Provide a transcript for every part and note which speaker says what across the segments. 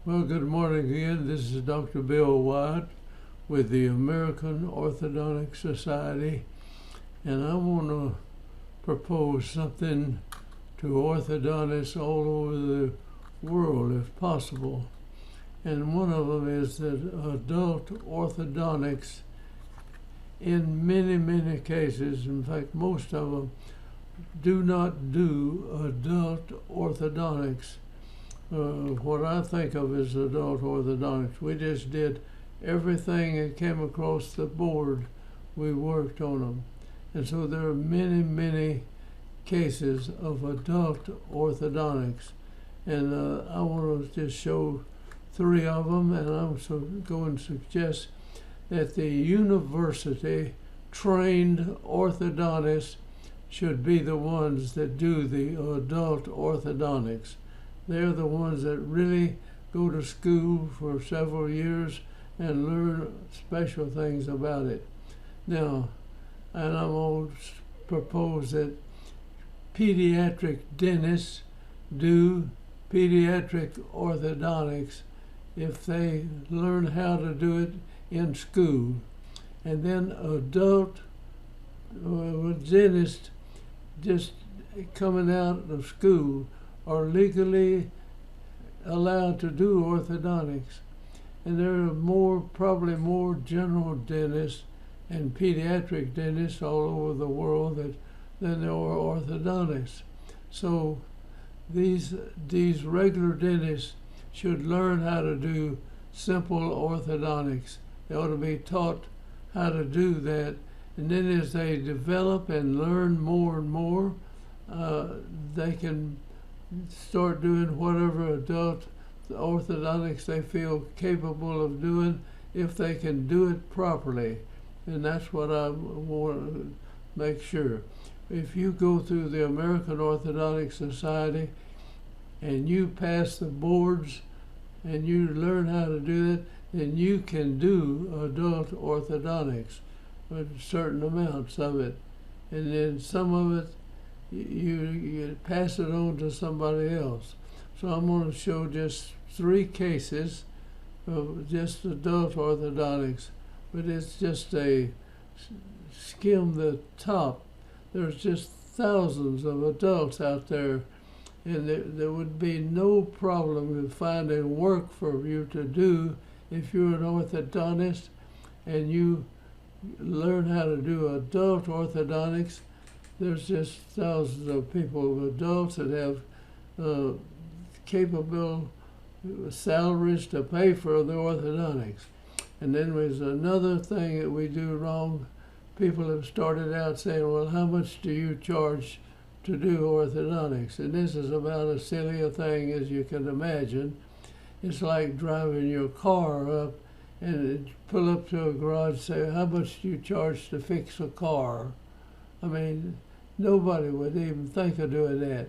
Speaker 1: Well, good morning again. This is Dr. Bill Wyatt with the American Orthodontic Society, and I want to propose something to orthodontists all over the world, if possible. And one of them is that adult orthodontics, in many cases, in fact, most of them, do not do adult orthodontics. What I think of as adult orthodontics. We just did everything that came across the board. We worked on them. And so there are many cases of adult orthodontics. And I want to just show 3 of them, and I'm going to suggest that the university trained orthodontists should be the ones that do the adult orthodontics. They're the ones that really go to school for several years and learn special things about it. Now, and I'm going to propose that pediatric dentists do pediatric orthodontics if they learn how to do it in school. And then adult dentists just coming out of school are legally allowed to do orthodontics. And there are probably more general dentists and pediatric dentists all over the world than there are orthodontists. So these regular dentists should learn how to do simple orthodontics. They ought to be taught how to do that. And then as they develop and learn more and more, they can start doing whatever adult orthodontics they feel capable of doing if they can do it properly. And that's what I want to make sure. If you go through the American Orthodontic Society and you pass the boards and you learn how to do it, then you can do adult orthodontics with certain amounts of it. And then some of it you pass it on to somebody else. So I'm going to show just 3 cases of just adult orthodontics, but it's just a skim the top. There's just thousands of adults out there, and there would be no problem with finding work for you to do if you're an orthodontist and you learn how to do adult orthodontics. There's just thousands of people, adults, that have capable salaries to pay for the orthodontics. And then there's another thing that we do wrong. People have started out saying, well, how much do you charge to do orthodontics? And this is about as silly a thing as you can imagine. It's like driving your car up and pull up to a garage and say, how much do you charge to fix a car? I mean, nobody would even think of doing that.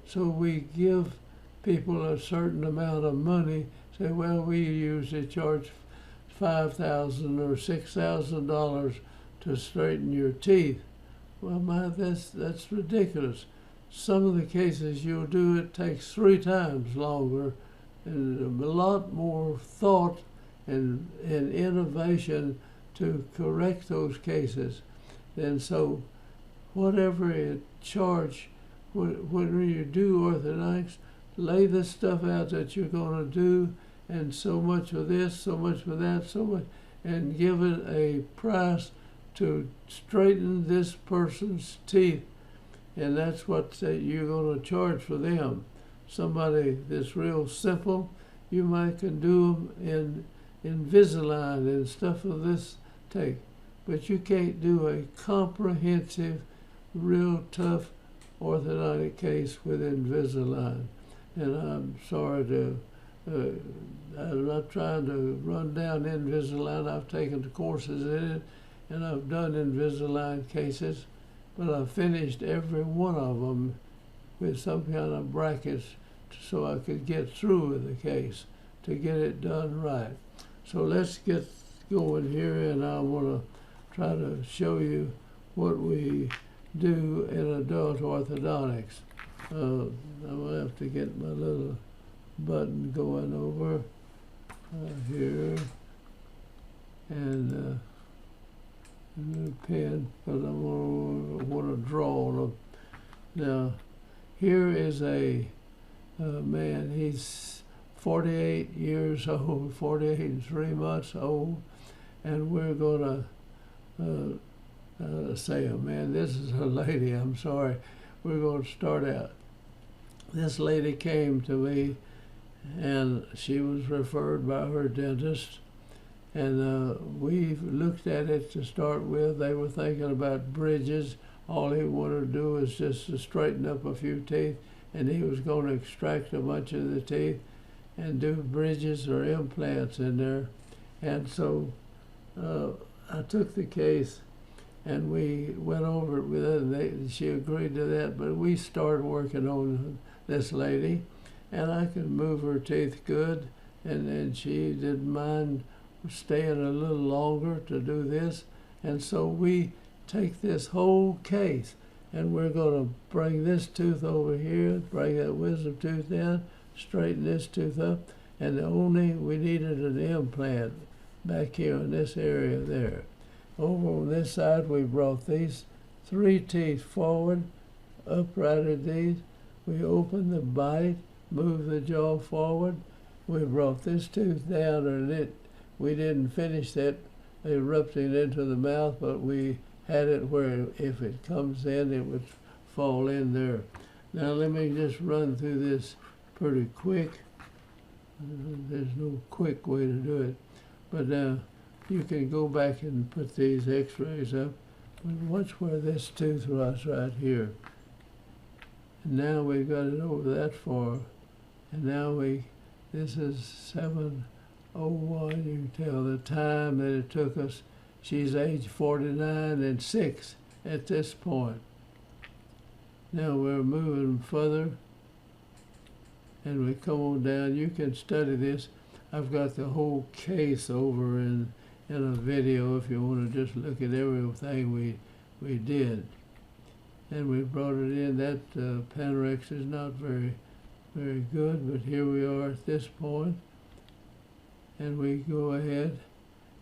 Speaker 1: So we give people a certain amount of money, say, well, we usually charge $5,000 or $6,000 to straighten your teeth. Well, that's ridiculous. Some of the cases you'll do it takes 3 times longer, and a lot more thought and innovation to correct those cases. And so whatever you charge, when you do orthodontics, lay the stuff out that you're going to do, and so much for this, so much for that, so much, and give it a price to straighten this person's teeth. And that's what you're going to charge for them. Somebody that's real simple, you might can do them in Invisalign and stuff of this take. But you can't do a comprehensive, real tough orthodontic case with Invisalign. And I'm sorry to, I'm not trying to run down Invisalign. I've taken the courses in it, and I've done Invisalign cases, but I've finished every one of them with some kind of brackets so I could get through with the case to get it done right. So let's get going here, and I want to try to show you what we do in adult orthodontics. I'm going to have to get my little button going over here, and a new pen, because I want to draw them. Now, here is a man. He's 48 years old, 48 and 3 months old, and we're going to say, oh man, this is a lady, I'm sorry. We're going to start out. This lady came to me, and she was referred by her dentist, and we looked at it to start with. They were thinking about bridges. All he wanted to do was just to straighten up a few teeth, and he was going to extract a bunch of the teeth and do bridges or implants in there. And so I took the case, and we went over it with her, and she agreed to that, but we started working on this lady, and I could move her teeth good, and she didn't mind staying a little longer to do this. And so we take this whole case, and we're going to bring this tooth over here, bring that wisdom tooth down, straighten this tooth up, and we needed an implant back here in this area there. Over on this side, we brought these 3 teeth forward, uprighted these. We opened the bite, moved the jaw forward. We brought this tooth down, and we didn't finish that erupting into the mouth, but we had it where if it comes in, it would fall in there. Now let me just run through this pretty quick. There's no quick way to do it, but you can go back and put these x-rays up. Watch where this tooth was right here. And now we've got it over that far. And now this is 7:01. You can tell the time that it took us. She's age 49 and 6 at this point. Now we're moving further, and we come on down. You can study this. I've got the whole case over in a video if you want to just look at everything we did. And we brought it in. That Panorex is not very good, but here we are at this point. And we go ahead,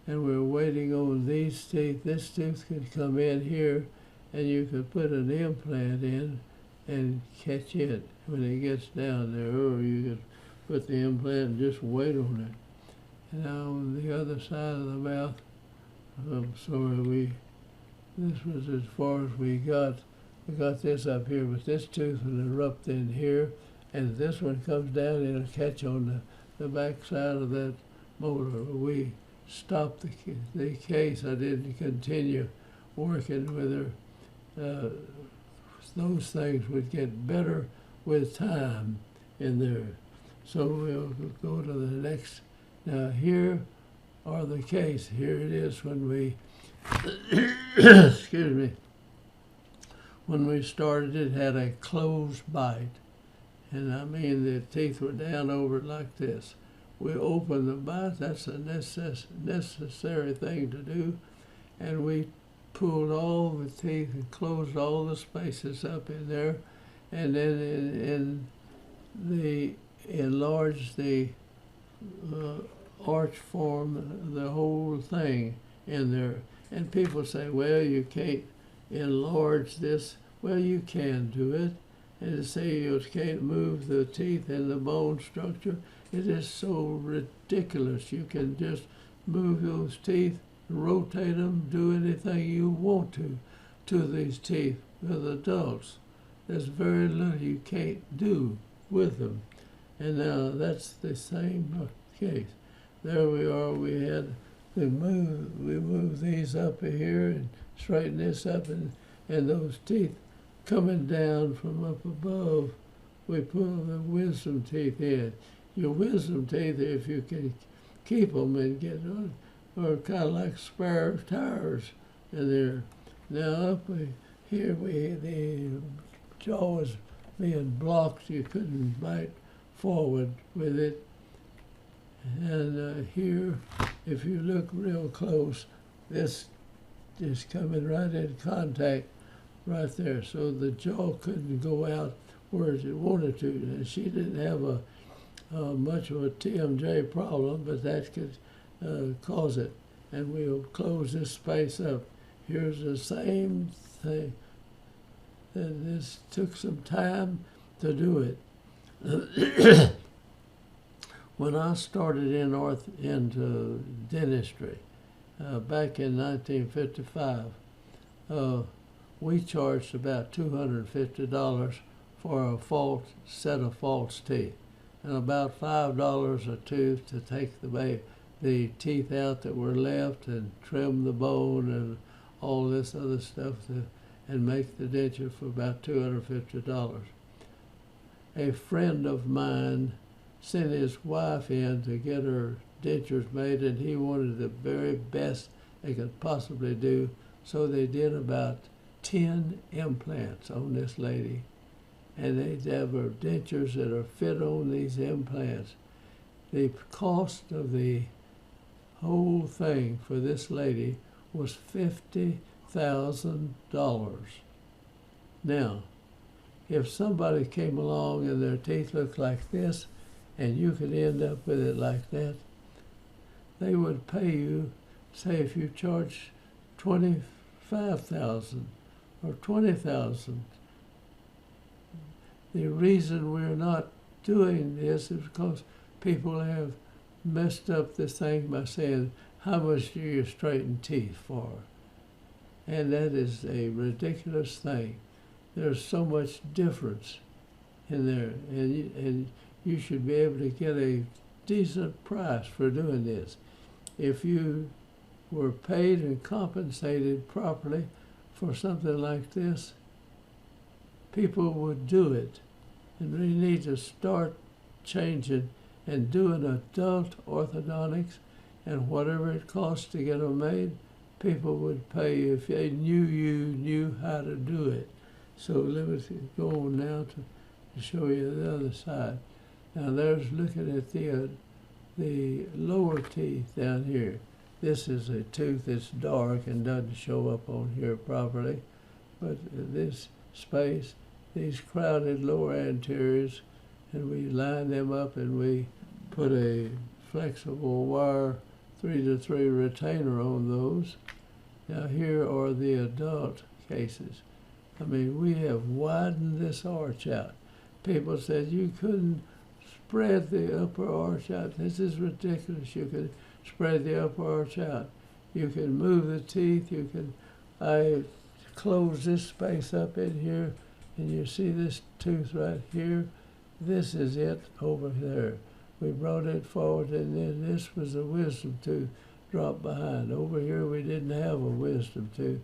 Speaker 1: and we're waiting on these teeth. This tooth could come in here, and you could put an implant in and catch it when it gets down there, or you could put the implant and just wait on it. And now on the other side of the mouth, I'm sorry, this was as far as we got. We got this up here, but this tooth will erupt in here, and this one comes down, it'll catch on the back side of that molar. We stopped the case. I didn't continue working with her. Those things would get better with time in there. So we'll go to the next. Now here are the case. Here it is when we, excuse me, when we started, it had a closed bite. And I mean, the teeth were down over it like this. We opened the bite. That's a necessary thing to do. And we pulled all the teeth and closed all the spaces up in there. And then enlarged the arch form, the whole thing in there. And people say, well, you can't enlarge this. Well, you can do it. And to say you can't move the teeth and the bone structure, it is so ridiculous. You can just move those teeth, rotate them, do anything you want to these teeth. With adults, there's very little you can't do with them. And now that's the same case. There we are. We moved these up here and straighten this up, and those teeth coming down from up above, we put the wisdom teeth in. Your wisdom teeth, if you can keep them and get on, are kind of like spare tires in there. Now up here, the jaw was being blocked. You couldn't bite forward with it. And here, if you look real close, this is coming right in contact right there. So the jaw couldn't go out where it wanted to. And she didn't have much of a TMJ problem, but that could cause it. And we'll close this space up. Here's the same thing. And this took some time to do it. When I started into dentistry back in 1955, we charged about $250 for a set of false teeth, and about $5 a tooth to take the teeth out that were left and trim the bone and all this other stuff and make the denture for about $250. A friend of mine sent his wife in to get her dentures made, and he wanted the very best they could possibly do, so they did about 10 implants on this lady, and they have her dentures that are fit on these implants. The cost of the whole thing for this lady was $50,000. Now, if somebody came along and their teeth looked like this, and you could end up with it like that, they would pay you, say if you charge $25,000 or $20,000. The reason we're not doing this is because people have messed up this thing by saying, how much do you straighten teeth for? And that is a ridiculous thing. There's so much difference in there, and you should be able to get a decent price for doing this. If you were paid and compensated properly for something like this, people would do it. And we need to start changing and doing adult orthodontics, and whatever it costs to get them made, people would pay you if they knew you knew how to do it. So let me go on now to show you the other side. Now there's looking at the lower teeth down here. This is a tooth that's dark and doesn't show up on here properly, but this space, these crowded lower anteriors, and we line them up and we put a flexible wire 3-to-3 retainer on those. Now here are the adult cases. I mean, we have widened this arch out. People said you couldn't spread the upper arch out. This is ridiculous. You can spread the upper arch out. You can move the teeth. I close this space up in here, and you see this tooth right here. This is it over there. We brought it forward, and then this was a wisdom tooth dropped behind. Over here we didn't have a wisdom tooth,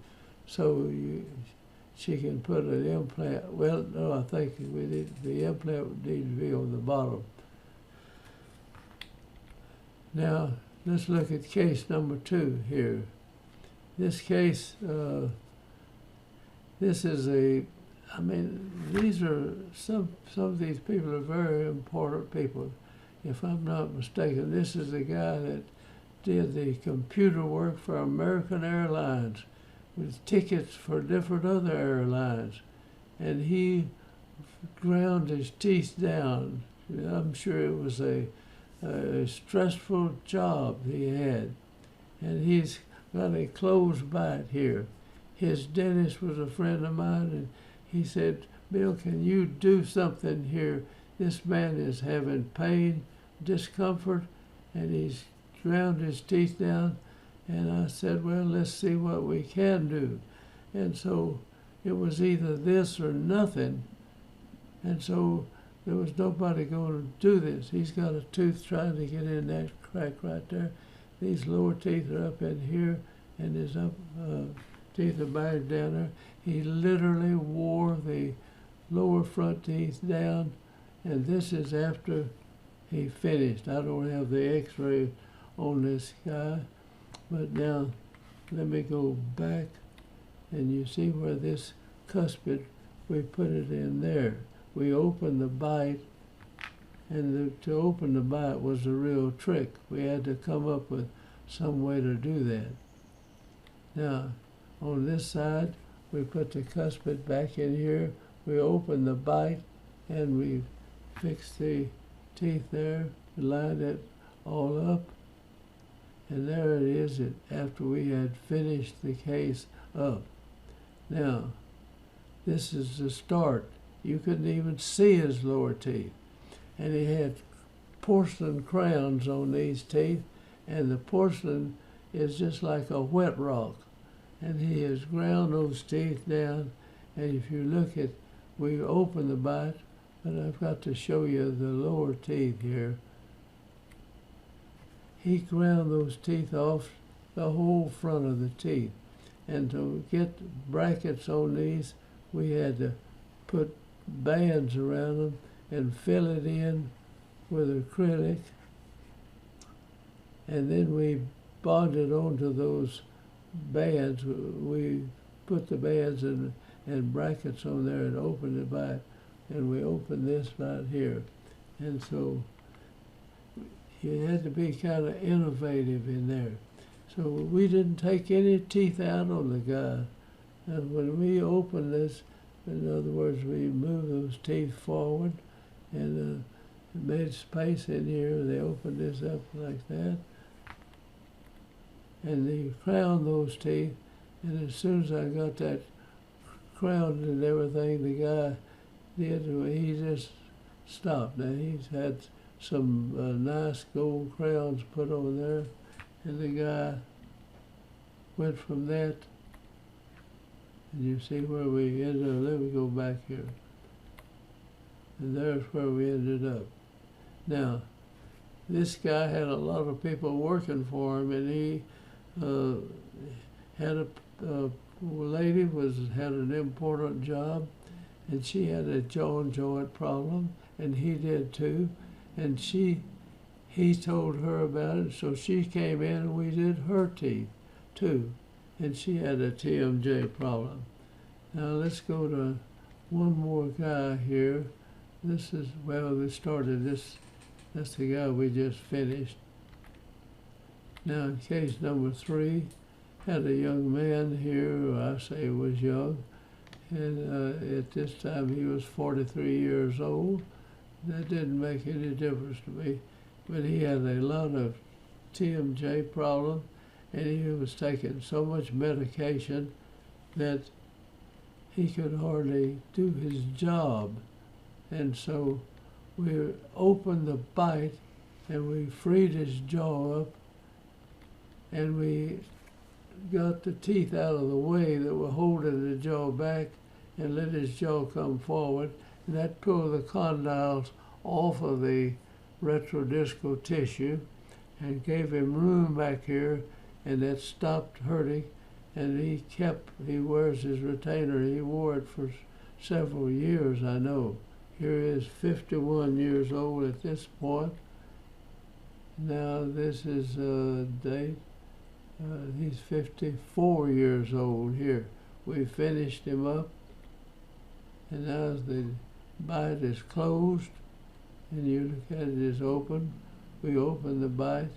Speaker 1: so she can put an implant. Well, no, I think the implant would need to be on the bottom. Now, let's look at case number 2 here. This case, this is these are, some of these people are very important people. If I'm not mistaken, this is the guy that did the computer work for American Airlines with tickets for different other airlines. And he ground his teeth down. I'm sure it was a stressful job he had. And he's got a closed bite here. His dentist was a friend of mine, and he said, Bill, can you do something here? This man is having pain, discomfort, and he's ground his teeth down. And I said, well, let's see what we can do. And so it was either this or nothing. And so there was nobody going to do this. He's got a tooth trying to get in that crack right there. These lower teeth are up in here, and his teeth are back down there. He literally wore the lower front teeth down, and this is after he finished. I don't have the x-ray on this guy, but now let me go back, and you see where this cuspid, we put it in there. We opened the bite, and to open the bite was a real trick. We had to come up with some way to do that. Now, on this side, we put the cuspid back in here. We opened the bite, and we fixed the teeth there, lined it all up, and there it is after we had finished the case up. Now, this is the start. You couldn't even see his lower teeth. And he had porcelain crowns on these teeth, and the porcelain is just like a wet rock. And he has ground those teeth down, and if you look at, we open the bite, but I've got to show you the lower teeth here. He ground those teeth off, the whole front of the teeth. And to get brackets on these, we had to put bands around them and fill it in with acrylic. And then we bonded onto those bands. We put the bands and brackets on there and opened it back. And we opened this right here. And so you had to be kind of innovative in there. So we didn't take any teeth out on the guy. And when we opened this, in other words, we moved those teeth forward and made space in here. They opened this up like that. And they crowned those teeth. And as soon as I got that crowned and everything, the guy did, he just stopped. Now he's had some nice gold crowns put on there. And the guy went from that, and you see where we ended up. Let me go back here. And there's where we ended up. Now, this guy had a lot of people working for him, and he had a lady had an important job, and she had a jaw and joint problem, and he did too, and he told her about it, so she came in and we did her teeth too. And she had a TMJ problem. Now let's go to one more guy here. This is, well, we started this, that's the guy we just finished. Now in case number 3, had a young man here, who I say was young, and at this time he was 43 years old. That didn't make any difference to me. But he had a lot of TMJ problem, and he was taking so much medication that he could hardly do his job. And so we opened the bite, and we freed his jaw up, and we got the teeth out of the way that were holding the jaw back and let his jaw come forward, and that pulled the condyles off of the retrodiscal tissue and gave him room back here, and that stopped hurting. And he wears his retainer. He wore it for several years, I know. Here he is 51 years old at this point. Now this is date. He's 54 years old here. We finished him up, and now the bite is closed. And you look at it is open. We open the bite.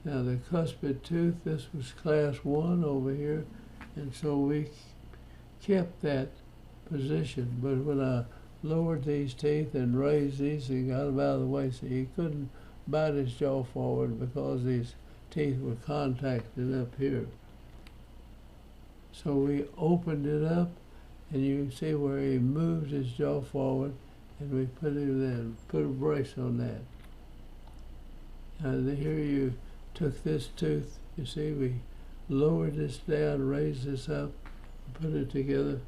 Speaker 1: Now the cuspid tooth, this was class 1 over here, and so we kept that position. But when I lowered these teeth and raised these and got them out of the way, so he couldn't bite his jaw forward because these teeth were contacted up here. So we opened it up, and you can see where he moved his jaw forward, and we put a brace on that. And here you took this tooth, you see, we lowered this down, raised this up, put it together,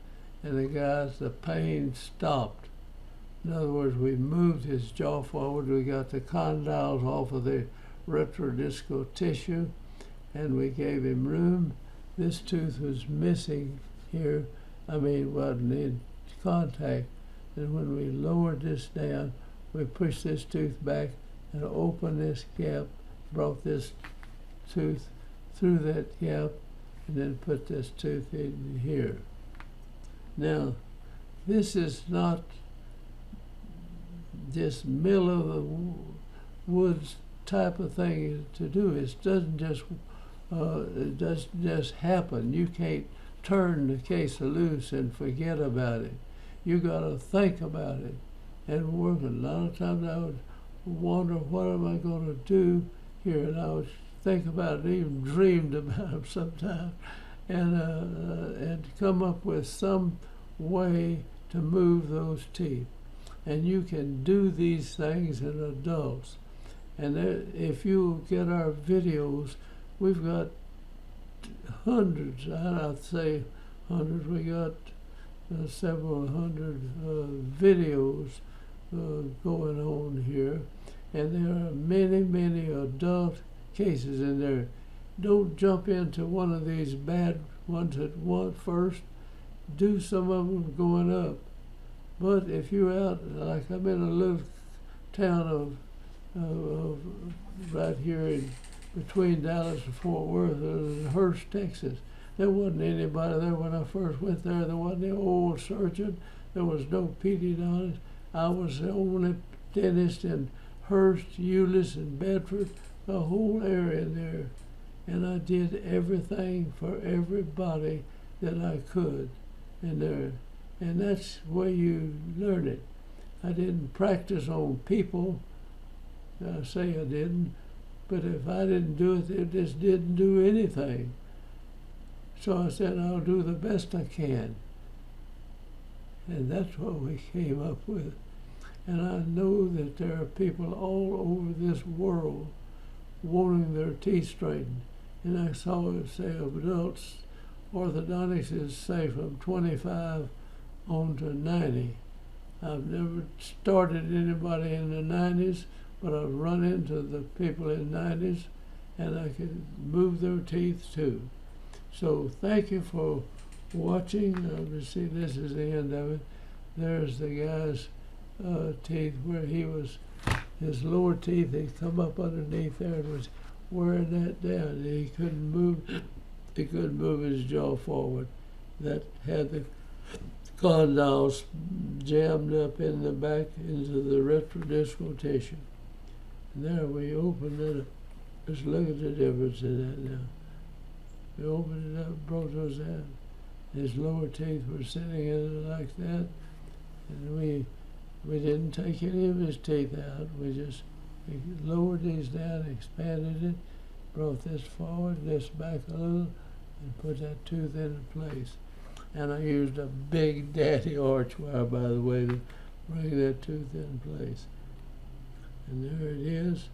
Speaker 1: and the pain stopped. In other words, we moved his jaw forward, we got the condyles off of the retrodiscal tissue, and we gave him room. This tooth was missing here, wasn't in contact. And when we lowered this down, we pushed this tooth back and opened this gap, brought this tooth through that gap, and then put this tooth in here. Now, this is not just middle of the woods type of thing to do. It doesn't just happen. You can't turn the case loose and forget about it. You got to think about it. and working. A lot of times I would wonder, what am I going to do here? And I would think about it, even dreamed about it sometimes, and come up with some way to move those teeth. And you can do these things in adults. And if you get our videos, we've got hundreds, I'd say hundreds, we got several hundred videos going on here. And there are many, many adult cases in there. Don't jump into one of these bad ones at once first. Do some of them going up. But if you're out, like I'm in a little town of right here in between Dallas and Fort Worth, Hurst, Texas. There wasn't anybody there when I first went there. There wasn't the old surgeon. There was no pediodontist. I was the only dentist in Hurst, Euless, and Bedford, the whole area there. And I did everything for everybody that I could in there. And that's where you learn it. I didn't practice on people. I say I didn't. But if I didn't do it, it just didn't do anything. So I said, I'll do the best I can. And that's what we came up with. And I know that there are people all over this world wanting their teeth straightened. And I saw it say adults, orthodontics is say from 25 on to 90. I've never started anybody in the 90s, but I've run into the people in 90s, and I can move their teeth too. So thank you for watching. You see, this is the end of it. There's the guy's teeth where he was, his lower teeth had come up underneath there and was wearing that down. He couldn't move his jaw forward. That had the condyles jammed up in the back into the retrodiscal tissue. And there we opened it up. Just look at the difference in that now. We opened it up, brought those out. His lower teeth were sitting in it like that. And we didn't take any of his teeth out. We just lowered these down, expanded it, brought this forward, this back a little, and put that tooth into place. And I used a big daddy arch wire, by the way, to bring that tooth in place. And there it is,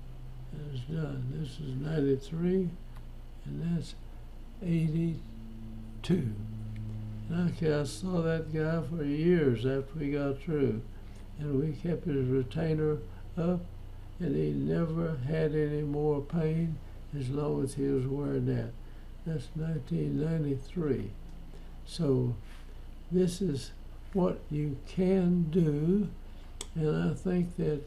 Speaker 1: and it's done. This is 93, and that's 82. And I saw that guy for years after we got through. And we kept his retainer up, and he never had any more pain as long as he was wearing that. That's 1993. So this is what you can do, and I think that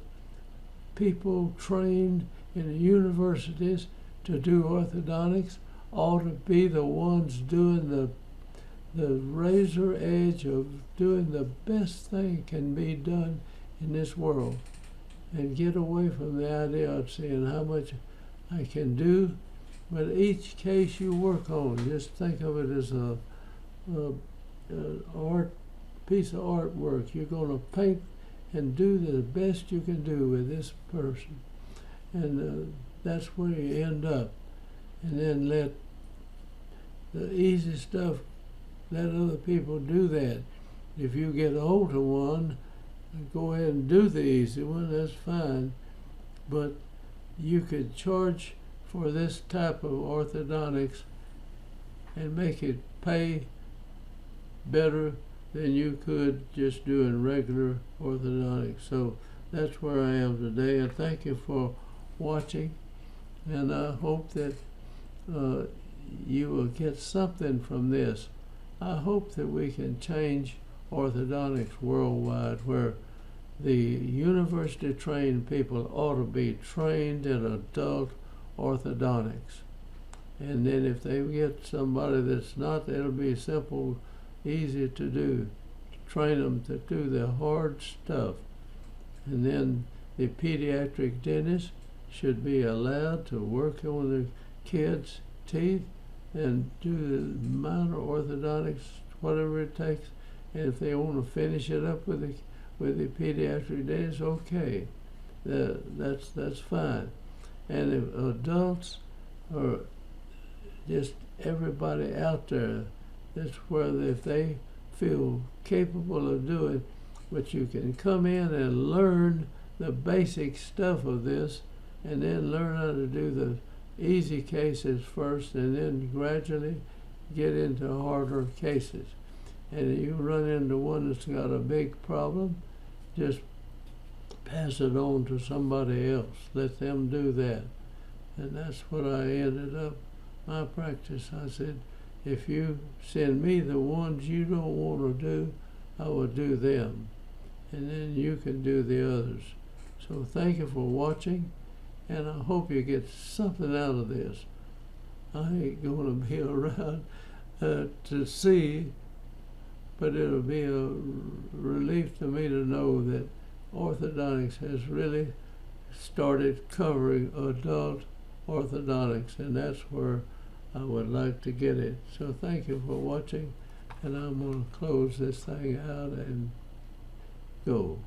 Speaker 1: people trained in the universities to do orthodontics ought to be the ones doing the razor edge of doing the best thing can be done in this world, and get away from the idea of saying how much I can do. But each case you work on, just think of it as a art piece of artwork. You're going to paint and do the best you can do with this person, and that's where you end up. And then let the easy stuff, let other people do that. If you get hold of one, go ahead and do the easy one, that's fine. But you could charge for this type of orthodontics and make it pay better than you could just doing regular orthodontics. So that's where I am today, and thank you for watching, and I hope that you will get something from this. I hope that we can change orthodontics worldwide, where the university-trained people ought to be trained in adult orthodontics. And then if they get somebody that's not, it'll be simple, easy to do. Train them to do the hard stuff. And then the pediatric dentist should be allowed to work on the kids' teeth and do the minor orthodontics, whatever it takes. And if they want to finish it up with with the pediatric dentist, okay. That's fine. And if adults or just everybody out there, that's where if they feel capable of doing, but you can come in and learn the basic stuff of this, and then learn how to do the easy cases first, and then gradually get into harder cases. And if you run into one that's got a big problem, just pass it on to somebody else. Let them do that. And that's what I ended up my practice. I said, if you send me the ones you don't want to do, I will do them. And then you can do the others. So thank you for watching, and I hope you get something out of this. I ain't going to be around to see, but it'll be a relief to me to know that orthodontics has really started covering adult orthodontics, and that's where I would like to get it. So thank you for watching, and I'm going to close this thing out and go.